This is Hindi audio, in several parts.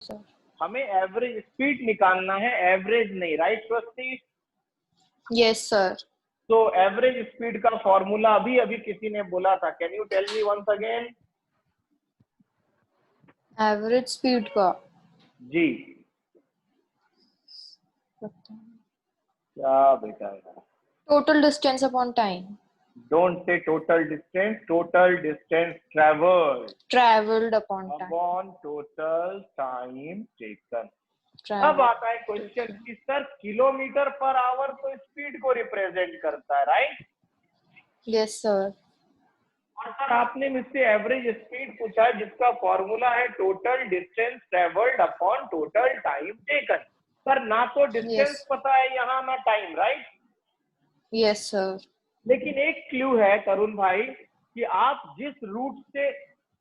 सर। हमें एवरेज स्पीड निकालना है, एवरेज नहीं, राइट स्वस्ति? Yes sir. तो एवरेज स्पीड का फॉर्मूला अभी अभी किसी ने बोला था, can you tell me once again? Average speed का जी क्या बेटा? Total distance upon time. Don't say total distance travelled upon time. Upon total time taken. अब आता है क्वेश्चन कि सर किलोमीटर पर आवर तो स्पीड को रिप्रेजेंट करता है, राइट? Yes sir. और सर आपने मुझसे एवरेज स्पीड पूछा है जिसका फॉर्मूला है total distance travelled upon total time taken. Sir ना तो डिस्टेंस पता है यहाँ, ना टाइम, राइट? Yes sir. लेकिन एक क्लू है तरुण भाई कि आप जिस रूट से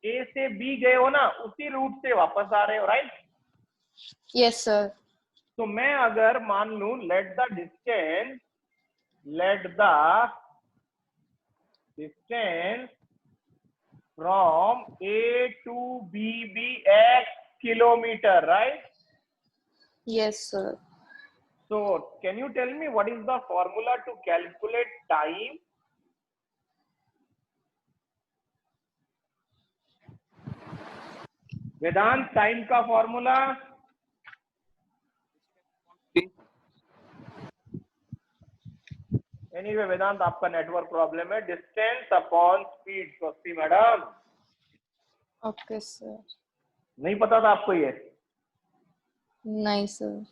ए से बी गए हो ना, उसी रूट से वापस आ रहे हो, राइट? Yes sir. तो मैं अगर मान लू let the distance from A to B be x kilometre, right? Yes sir. So can you tell me what is the formula to calculate time? Vedant, time का फॉर्मूला? एनीवे वेदांत आपका नेटवर्क प्रॉब्लम है। Distance upon speed. Swasti madam. Okay sir. नहीं पता था आपको ये? नहीं सर।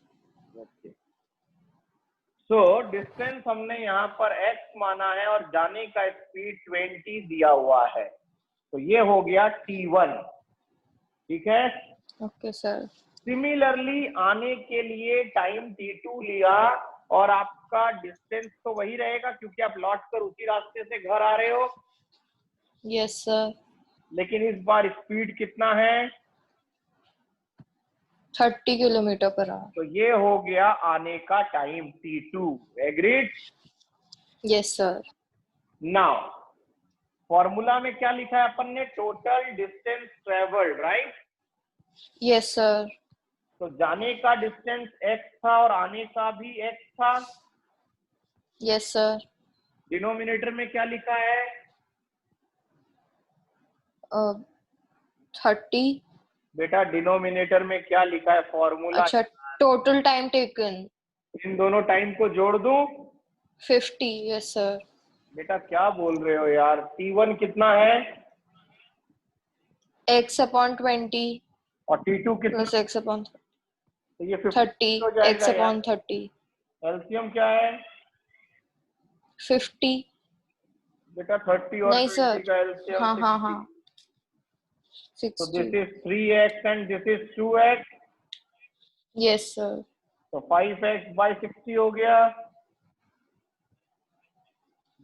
सो डिस्टेंस हमने यहाँ पर x माना है और जाने का स्पीड 20 दिया हुआ है, तो ये हो गया t1, ठीक है? Okay sir. सिमिलरली आने के लिए टाइम t2 लिया और आपका डिस्टेंस तो वही रहेगा क्योंकि आप लौट कर उसी रास्ते से घर आ रहे हो। Yes sir. लेकिन इस बार स्पीड कितना है? 30 किलोमीटर पर आवर। तो ये हो गया आने का time t2। Agreed? Yes sir. Now formula में क्या लिखा है अपन ने? Total distance travelled, right? Yes sir. तो जाने का डिस्टेंस x था और आने का भी x था। Yes sir. डिनोमिनेटर में क्या लिखा है? 30। बेटा डिनोमिनेटर में क्या लिखा है? फॉर्मूला। अच्छा, टोटल टाइम टेकन। इन दोनों टाइम को जोड़ दूं? 50। Yes sir. बेटा क्या बोल रहे हो यार? t1 कितना है? x अपॉन 20 और t2 कितना? प्लस x अपॉन तो ये 50 30 हो जाएगा x यार। अपॉन 30 एलसीएम क्या है? 50। बेटा 30 और नहीं 20 सर। का एलसीएम हाँ 60। हाँ हाँ। तो 60। This is 3x and this is 2x। Yes sir. तो 5x by 60 हो गया,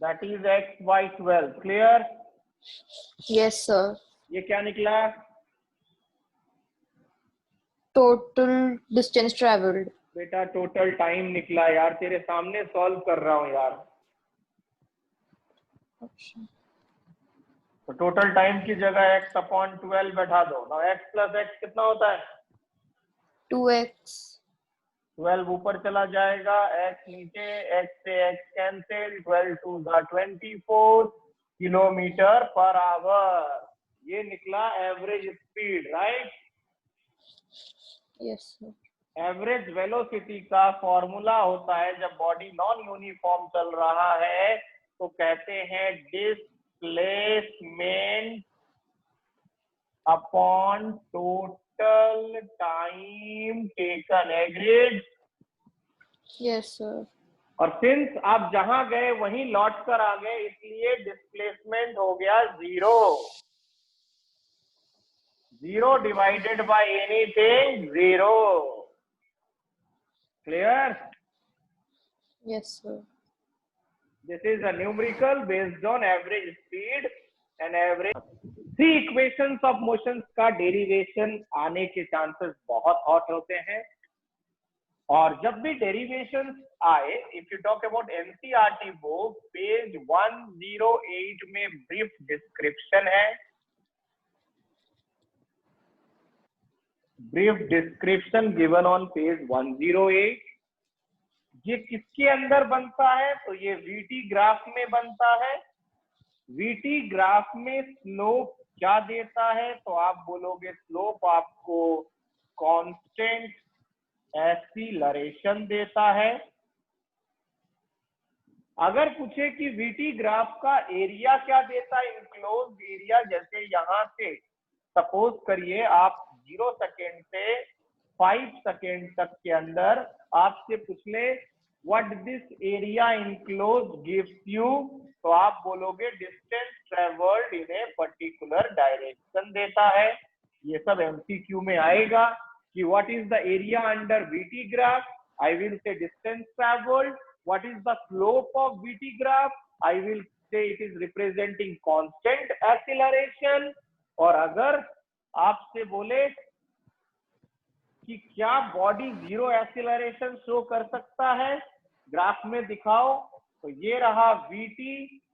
that is x by 12। Clear? Yes sir. ये क्या निकला? Total distance travelled. बेटा टोटल टाइम निकला यार, तेरे सामने सॉल्व कर रहा हूं यार। तो टोटल टाइम की जगह x अपॉन 12 बैठा दो ना। x प्लस x कितना होता है? 2x। 12 ऊपर चला जाएगा, x नीचे, x से x cancel, 12 to the 24 kilometre per hour. ये निकला average speed, right? Yes sir. Average velocity का फॉर्मूला होता है जब बॉडी नॉन यूनिफॉर्म चल रहा है तो कहते हैं displacement upon total time taken. Agreed? Yes sir. और सिंस आप जहां गए वहीं लौट कर आ गए, इसलिए डिस्प्लेसमेंट हो गया 0। 0 divided by anything 0। Clear? Yes sir. This is a numerical based on average speed and average। 3 equations of motions का डेरिवेशन आने के चांसेस बहुत हॉट होते हैं, और जब भी डेरिवेशन आए, if you talk about NCERT book page 108 में ब्रीफ डिस्क्रिप्शन है। Brief description given on page 108। ये किसके अंदर बनता है? तो ये वीटी ग्राफ में बनता है। वीटी ग्राफ में स्लोप क्या देता है? तो आप बोलोगे स्लोप आपको कांस्टेंट एक्सीलरेशन देता है। अगर पूछे कि वीटी ग्राफ का एरिया क्या देता है, इनक्लोज एरिया, जैसे यहां से सपोज करिए आप 0 सेकेंड से 5 सेकेंड तक के अंदर आपसे पूछ ले what this area enclose gives you, तो आप बोलोगे distance travelled in a particular direction देता है। ये सब एमसीक्यू में आएगा कि what is the area under VT graph, I will से distance travelled. What is the slope of VT graph? I will say it is representing constant acceleration। और अगर आपसे बोले कि क्या बॉडी जीरो एक्सीलरेशन शो कर सकता है, ग्राफ में दिखाओ, तो ये रहा VT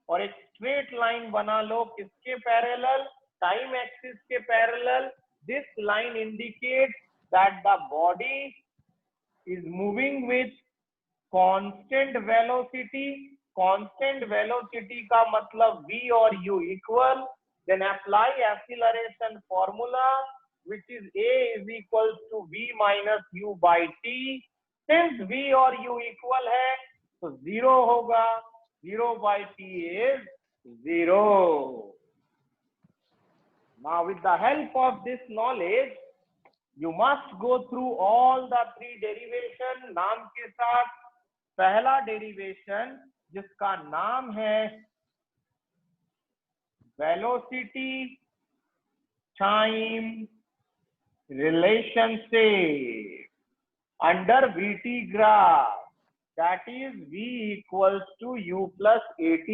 और एक स्ट्रेट लाइन बना लो किसके पैरेलल? टाइम एक्सिस के parallel. This line indicates that the body is moving with constant velocity. Constant velocity का मतलब v और u equal. Then apply acceleration formula which is a is equals to v minus u by t। since v और u इक्वल है तो 0 होगा, 0 by t is 0। now with the help of this knowledge you must go through all the 3 derivation नाम के साथ। पहला डेरिवेशन जिसका नाम है velocity time relationship under VT graph, that is v equals to u plus at,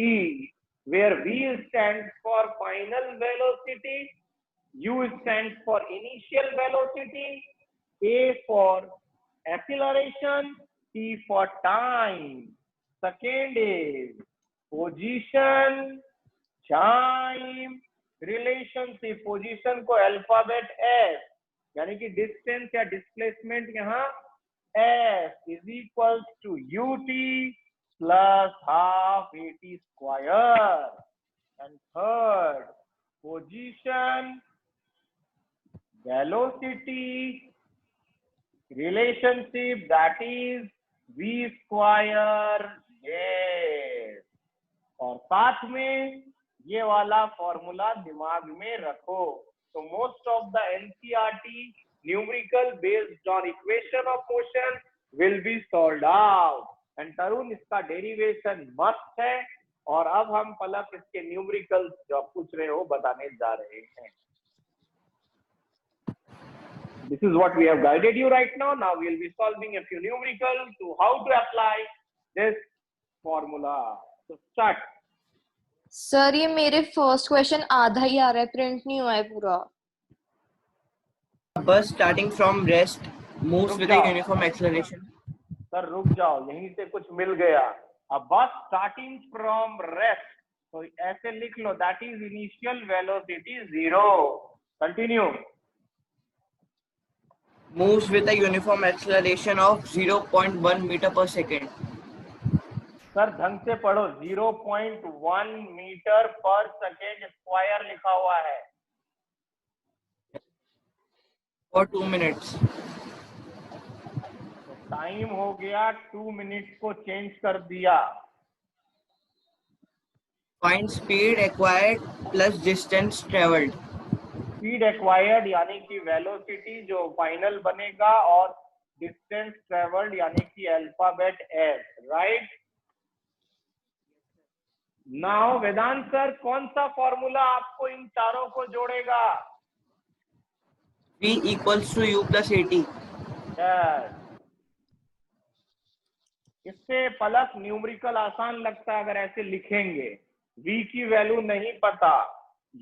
where v stands for final velocity, u stands for initial velocity, a for acceleration, T for time, second is position time relationship। Position को अल्फाबेट S यानी कि डिस्टेंस या डिस्प्लेसमेंट यहाँ S is equals to ut plus half at square। and third position velocity relationship, that is v square। yes। और साथ में ये वाला फॉर्मूला दिमाग में रखो। तो most of the NCERT numerical based on equation of motion will be solved out. And Tarun इसका डेरिवेशन मस्त है। और अब हम पलक इसके न्यूमेरिकल जो पूछ रहे हो बताने जा रहे हैं। This is what we have guided you right now. Now we will be solving a few numericals to how to apply this formula. So start. Sir ये मेरे फर्स्ट क्वेश्चन आधा ही आ रहा है, प्रिंट नहीं हुआ है पूरा। बस starting from rest moves with uniform acceleration. Sir रुक जाओ, यहीं से कुछ मिल गया। अब बस स्टार्टिंग फ्रॉम रेस्ट, तो ऐसे लिख लो, that is initial velocity 0। Continue. moves with a uniform acceleration of 0.1 meter per second। Sir ढंग से पढ़ो, 0.1 मीटर पर सेकेंड स्क्वायर लिखा हुआ है। for 2 minutes। तो टाइम हो गया 2 मिनट को चेंज कर दिया। find speed acquired plus distance traveled। Speed acquired यानी कि वेलोसिटी जो फाइनल बनेगा, और डिस्टेंस ट्रेवल्ड यानी कि अल्फाबेट एस। राइट। नाउ वेदांत सर, कौन सा फॉर्मूला आपको इन चारों को जोड़ेगा? v equals to u plus at। yes। इससे पलक न्यूमेरिकल आसान लगता है अगर ऐसे लिखेंगे। v की वैल्यू नहीं पता,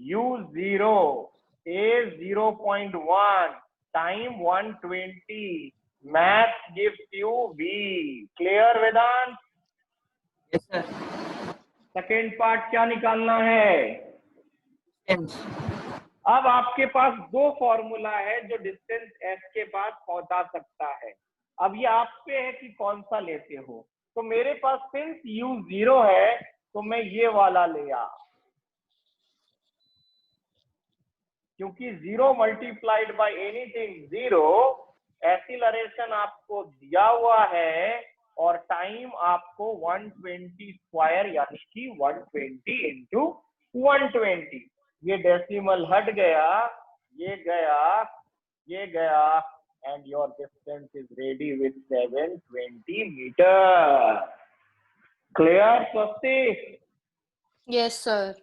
u 0, a 0.1, time 120, math gives you v। Clear Vedant? Yes sir. Second part क्या निकालना है? डिस्टेंस। अब आपके पास दो फॉर्मूला है जो डिस्टेंस s के पास पहुंचा सकता है। अब ये आप पे है कि कौन सा लेते हो। तो मेरे पास सिंस u 0 है तो मैं ये वाला ले आ, क्योंकि 0 मल्टीप्लाइड बाय एनीथिंग 0, एक्सीलरेशन आपको दिया हुआ है और टाइम आपको 120 स्क्वायर यानी कि 120 इंटू 120। ये डेसिमल हट गया, ये गया, ये गया, and your distance is ready with 720 metre. Clear Swasti? Yes, sir.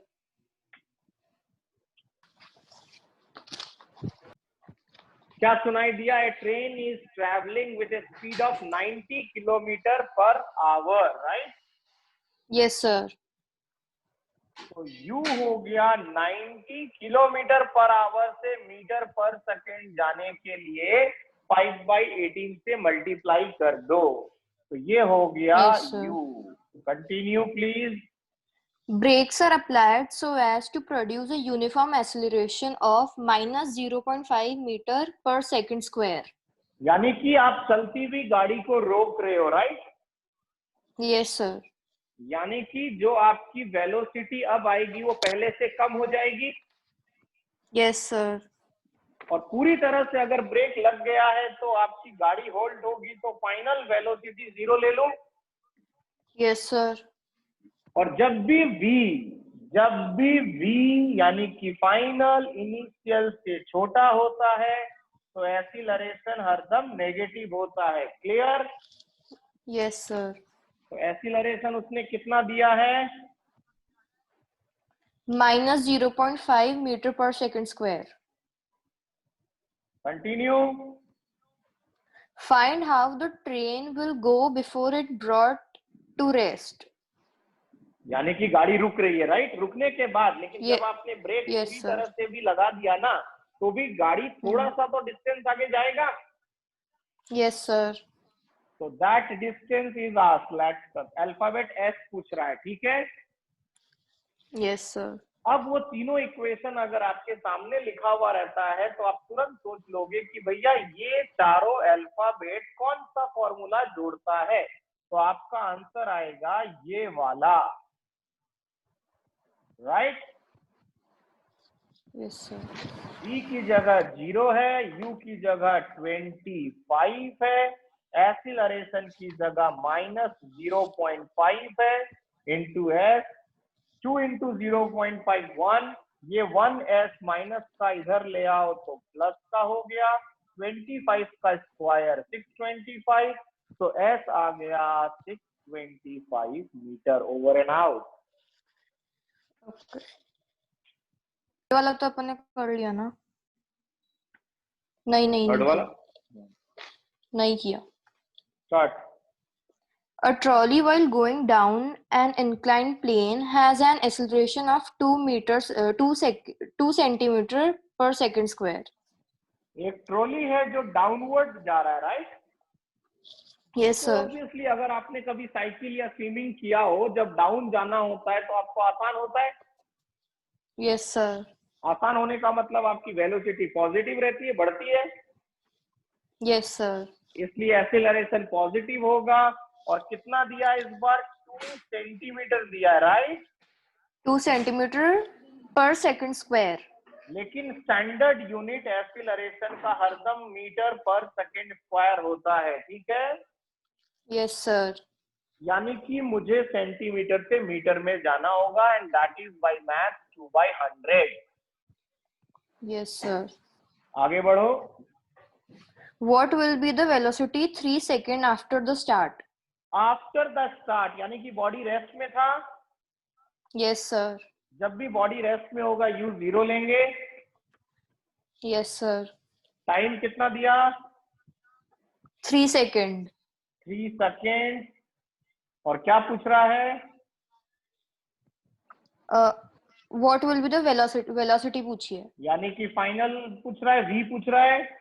क्या सुनाई दिया? A train is travelling with a speed of 90 kilometre per hour, right? Yes, sir. तो u हो गया 90 किलोमीटर पर आवर से मीटर पर सेकेंड जाने के लिए 5/18 से मल्टीप्लाई कर दो, तो ये हो गया Yes, sir. u। Continue please. Brakes are applied so as to produce a uniform acceleration of minus 0.5 meter per second square. यानी कि आप चलती हुई गाड़ी को रोक रहे हो, राइट? Yes, sir. यानी कि जो आपकी वेलोसिटी अब आएगी वो पहले से कम हो जाएगी। Yes, sir. और पूरी तरह से अगर ब्रेक लग गया है तो आपकी गाड़ी होल्ड होगी, तो फाइनल वेलोसिटी 0 ले लो। Yes, sir. और जब भी v यानी कि फाइनल इनिशियल से छोटा होता है तो एक्सीलरेशन हरदम नेगेटिव होता है। क्लियर? Yes, sir. तो एक्सीलरेशन उसने कितना दिया है? Minus 0.5 meter per second square. Continue. Find how the train will go before it brought to rest. यानी कि गाड़ी रुक रही है, राइट? रुकने के बाद, लेकिन ये- जब आपने ब्रेक Yes, पूरी sir. तरह से भी लगा दिया ना, तो भी गाड़ी थोड़ा सा तो डिस्टेंस आगे जाएगा। Yes, sir. तो that distance is asked. Let's alphabet S पूछ रहा है, ठीक है? Yes, sir. अब वो तीनों इक्वेशन अगर आपके सामने लिखा हुआ रहता है तो आप तुरंत सोच लोगे कि भैया ये चारों अल्फाबेट कौन सा फॉर्मूला जोड़ता है, तो आपका आंसर आएगा ये वाला, राइट? Yes, sir. v की जगह 0 है, u की जगह 25 है, एक्सीलरेशन की जगह -0.5 है, इंटू s 2 इंटू 0.51, ये 1s माइनस का इधर ले आओ तो प्लस का हो गया, 25 का स्क्वायर 625, तो s आ गया 625 metre over and out. Okay. ये वाला तो अपन ने कर लिया ना? नहीं नहीं थर्ड नहीं वाला किया। नहीं किया। Start. A trolley while going down an inclined plane has an acceleration of 2 centimeter per second square. एक ट्रॉली है जो डाउनवर्ड जा रहा है, राइट? Yes, तो sir. ऑब्वियसली अगर आपने कभी साइकिल या स्विमिंग किया हो, जब डाउन जाना होता है तो आपको आसान होता है। Yes, sir. आसान होने का मतलब आपकी वेलोसिटी पॉजिटिव रहती है, बढ़ती है, Yes, sir. इसलिए एक्सीलरेशन पॉजिटिव होगा। और कितना दिया इस बार? 2 सेंटीमीटर दिया, right? 2 centimeter per second square. लेकिन स्टैंडर्ड यूनिट एक्सीलरेशन का हरदम मीटर पर सेकेंड स्क्वायर होता है, ठीक है? Yes, sir. यानी कि मुझे सेंटीमीटर से मीटर में जाना होगा, and that is by math 2/100। Yes, sir. आगे बढ़ो। What will be the velocity 3 seconds after the start? After the start, यानी कि बॉडी रेस्ट में था। Yes, sir. जब भी बॉडी रेस्ट में होगा u 0 लेंगे। Yes, sir. टाइम कितना दिया? 3 seconds. 3 सेकेंड। और क्या पूछ रहा है? What will be the velocity पूछिए. यानी कि फाइनल पूछ रहा है, v पूछ रहा है।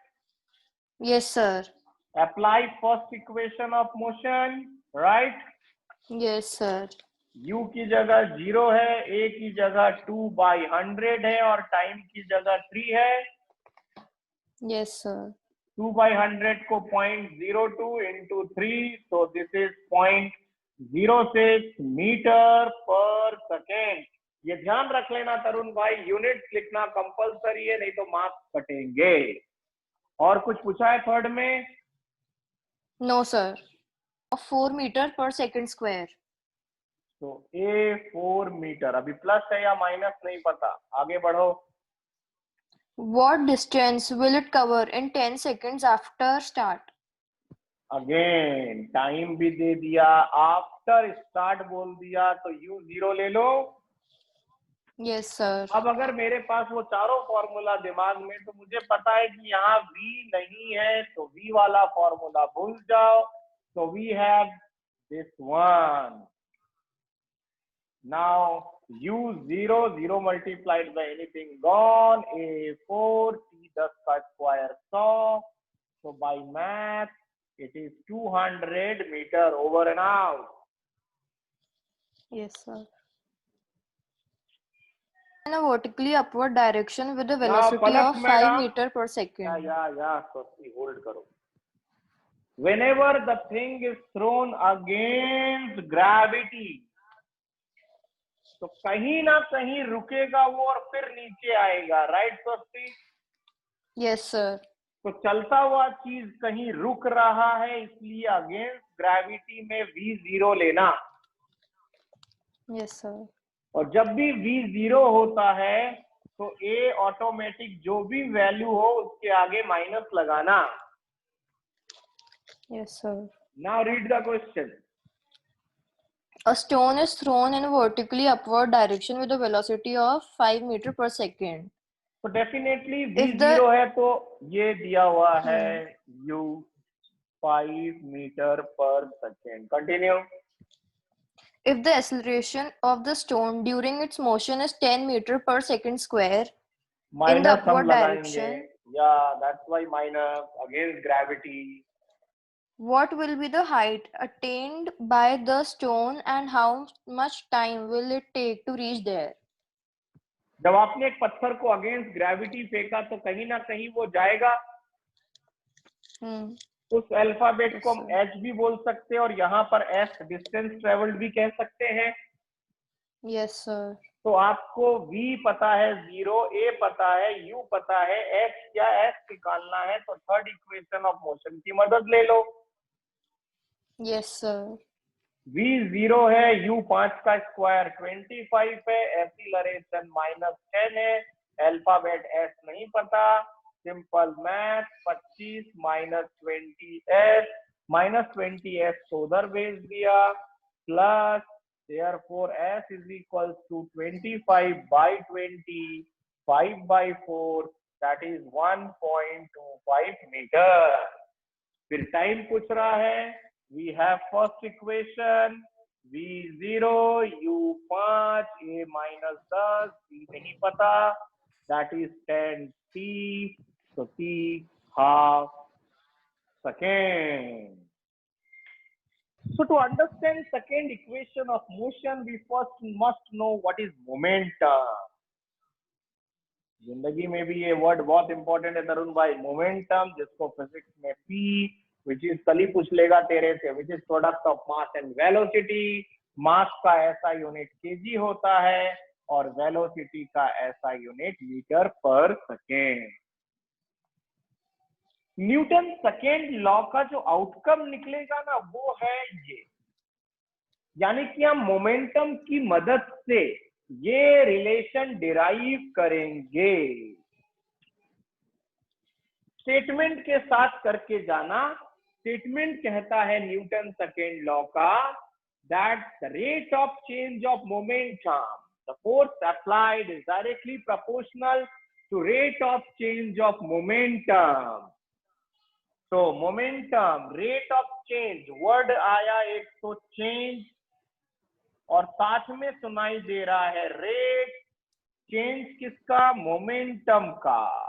Yes, sir. Apply first equation of motion, right? Yes, sir. u की जगह 0 है, a की जगह 2/100 है और टाइम की जगह 3 है। Yes, sir. 2/100 को 0.02 into 3, so this is 0.06 metre per second. ये ध्यान रख लेना तरुण भाई, यूनिट्स लिखना कंपलसरी है, नहीं तो मार्क्स कटेंगे। और कुछ पूछा है थर्ड में? No, sir. Of 4 meter per second square. तो a 4 मीटर, अभी प्लस है या माइनस नहीं पता, आगे बढ़ो। What distance will it cover in 10 seconds after start? Again time भी दे दिया, आफ्टर स्टार्ट बोल दिया, तो u 0 ले लो। Yes, sir. अब अगर मेरे पास वो चारों फॉर्मूला दिमाग में, तो मुझे पता है कि यहाँ v नहीं है, तो v वाला फॉर्मूला भूल जाओ। तो we have this one. Now u 0 0 multiplied by anything gone, a 4 t 10 का square 100, so by math it is 200 meter over and out. Yes, sir. In a vertically upward direction with a Now velocity Palak of 5 madam, meter per second. स्वस्ति होल्ड करो। Whenever the thing is thrown against gravity, तो कहीं ना कहीं रुकेगा वो और फिर नीचे आएगा, राइट स्वस्ति? Yes, sir. तो चलता हुआ चीज कहीं रुक रहा है, इसलिए अगेंस्ट ग्रेविटी में v 0 लेना। Yes, sir. और जब भी v 0 होता है तो a ऑटोमेटिक जो भी वैल्यू हो उसके आगे माइनस लगाना। Yes, sir. Now read the question. A stone is thrown in a vertically upward direction with a velocity of 5 meter per second. तो डेफिनेटली v If the 0 है, तो ये दिया हुआ है u 5 metre per second. Continue. if the acceleration of the stone during its motion is 10 meter per second square in the minus हम upward लगाएंगे, direction, या that's why minus against gravity. what will be the height attained by the stone and how much time will it take to reach there? जब आपने एक पत्थर को अगेंस्ट ग्रेविटी फेंका तो कहीं ना कहीं वो जाएगा। उस अल्फाबेट को हम h भी बोल सकते हैं और यहाँ पर s डिस्टेंस ट्रेवल्ड भी कह सकते हैं। Yes, sir. तो आपको v पता है 0, a पता है, u पता है, x या s निकालना है, तो थर्ड इक्वेशन ऑफ मोशन की मदद ले लो। Yes, sir. v 0 है, u 5 का स्क्वायर 25 है, एक्सीलरेशन -10 है, अल्फाबेट s नहीं पता, सिंपल मैथ 25 -20s को उधर भेज दिया, plus therefore s is equals to 25/20, 5/4, that is 1.25 metre. फिर टाइम पूछ रहा है, we have first equation v 0 u 5 a -10 c नहीं पता, that is 10t, so t half second. So to understand second equation of motion, we first must know what is momentum. जिंदगी में भी ये वर्ड बहुत इंपॉर्टेंट है तरुण भाई, मोमेंटम, जिसको फिजिक्स में p which is कल ही पूछ लेगा तेरे से, which is product of mass and velocity. Mass का ऐसा यूनिट केजी होता है और वेलोसिटी का ऐसा unit metre per second. Newton second law का जो आउटकम निकलेगा ना, वो है ये, यानी कि हम मोमेंटम की मदद से ये रिलेशन डिराइव करेंगे। स्टेटमेंट के साथ करके जाना। स्टेटमेंट कहता है न्यूटन सेकेंड लॉ का, that the rate of change of momentum, the force applied is directly proportional to rate of change of momentum. तो momentum, rate of change, word आया एक तो चेंज और साथ में सुनाई दे रहा है रेट। चेंज किसका? मोमेंटम का।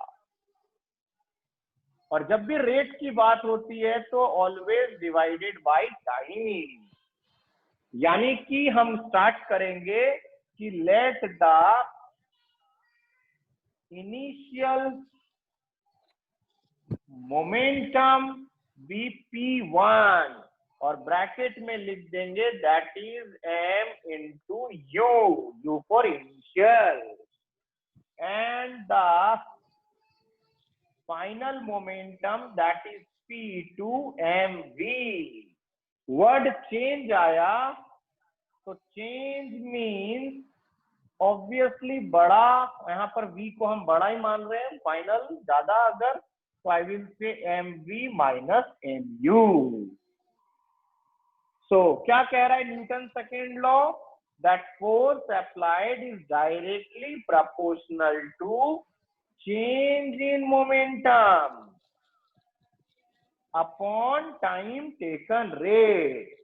और जब भी रेट की बात होती है तो ऑलवेज डिवाइडेड बाय टाइम। यानी कि हम स्टार्ट करेंगे कि let the initial momentum be P1 और ब्रैकेट में लिख देंगे that is m into u for initial, and the final momentum that is P2mv। Word change आया तो चेंज मीन्स ऑब्वियसली बड़ा, यहाँ पर v को हम बड़ा ही मान रहे हैं, फाइनल ज्यादा अगर तो I will say mv minus mu। So क्या कह रहा है Newton second law, that force applied is directly proportional to change in momentum upon time taken rate.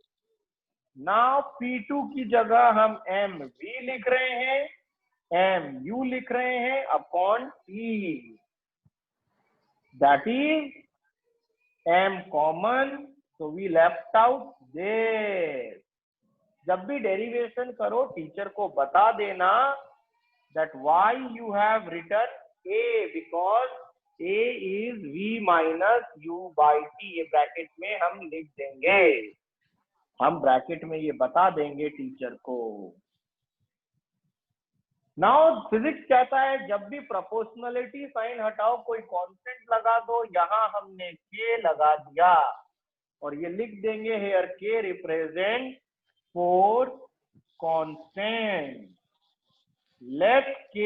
Now P2 की जगह हम mv लिख रहे हैं, mu लिख रहे हैं upon t, that is m common, so we left out there। जब भी डेरिवेशन करो टीचर को बता देना that why you have written a, because a is v minus u by t। ये ब्रैकेट में हम लिख देंगे, हम ब्रैकेट में ये बता देंगे टीचर को। नाउ फिजिक्स कहता है जब भी प्रोपोर्शनलिटी साइन हटाओ कोई कांस्टेंट लगा दो, यहां हमने k लगा दिया और ये लिख देंगे here k represent force constant, let k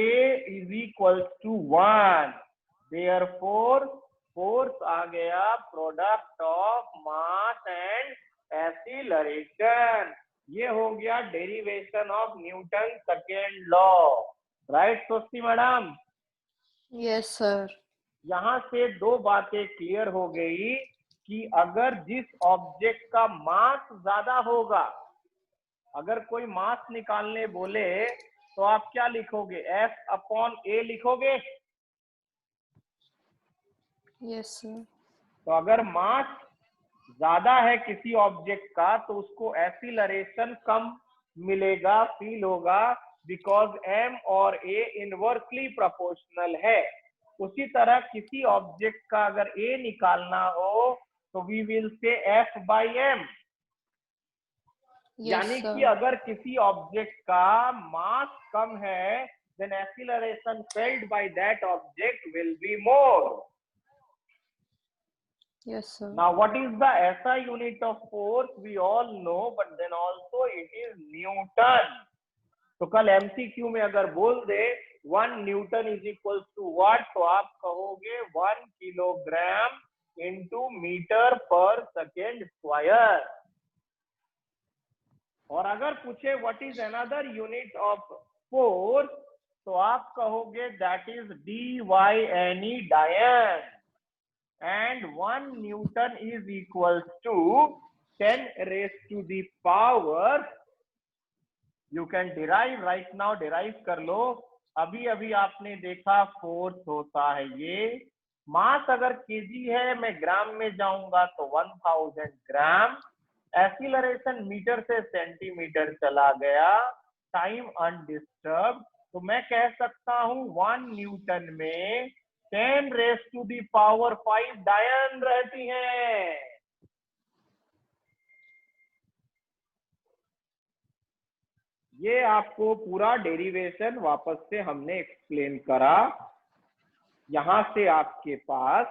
is equal to 1, therefore force आ गया product of mass and acceleration. ये हो गया derivation of Newton second law, right Swasti madam? Yes sir. यहां से दो बातें क्लियर हो गई कि अगर जिस ऑब्जेक्ट का मास ज्यादा होगा, अगर कोई मास निकालने बोले तो आप क्या लिखोगे, F अपॉन A लिखोगे? Yes sir. तो अगर मास ज्यादा है किसी ऑब्जेक्ट का तो उसको एक्सीलरेशन कम मिलेगा, फील होगा, बिकॉज m और a इनवर्सली प्रोपोर्शनल है। उसी तरह किसी ऑब्जेक्ट का अगर a निकालना हो तो we will say f by m। यानी कि अगर किसी ऑब्जेक्ट का मास कम है then acceleration felt by that object will be more. Yes, sir. Now, what is the SI unit of force? We all know, but then also it is Newton. तो कल MCQ में अगर बोल दे 1 newton is equal to what, तो आप कहोगे 1 kilogram into metre per second square. और अगर पूछे what is another unit of force तो आप कहोगे that is DYNE dyne, and 1 Newton is equals to 10 raised to the power, you can derive right now, derive कर लो। अभी अभी आपने देखा फोर्स होता है ये, मास अगर केजी है मैं ग्राम में जाऊंगा तो 1000 ग्राम, एक्सीलरेशन मीटर से सेंटीमीटर चला गया, टाइम अनडिस्टर्ब, तो मैं कह सकता हूं 1 न्यूटन में 10 raised to the power 5 डायन रहती हैं। ये आपको पूरा डेरिवेशन वापस से हमने एक्सप्लेन करा। यहां से आपके पास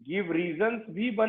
गिव रीजंस भी बन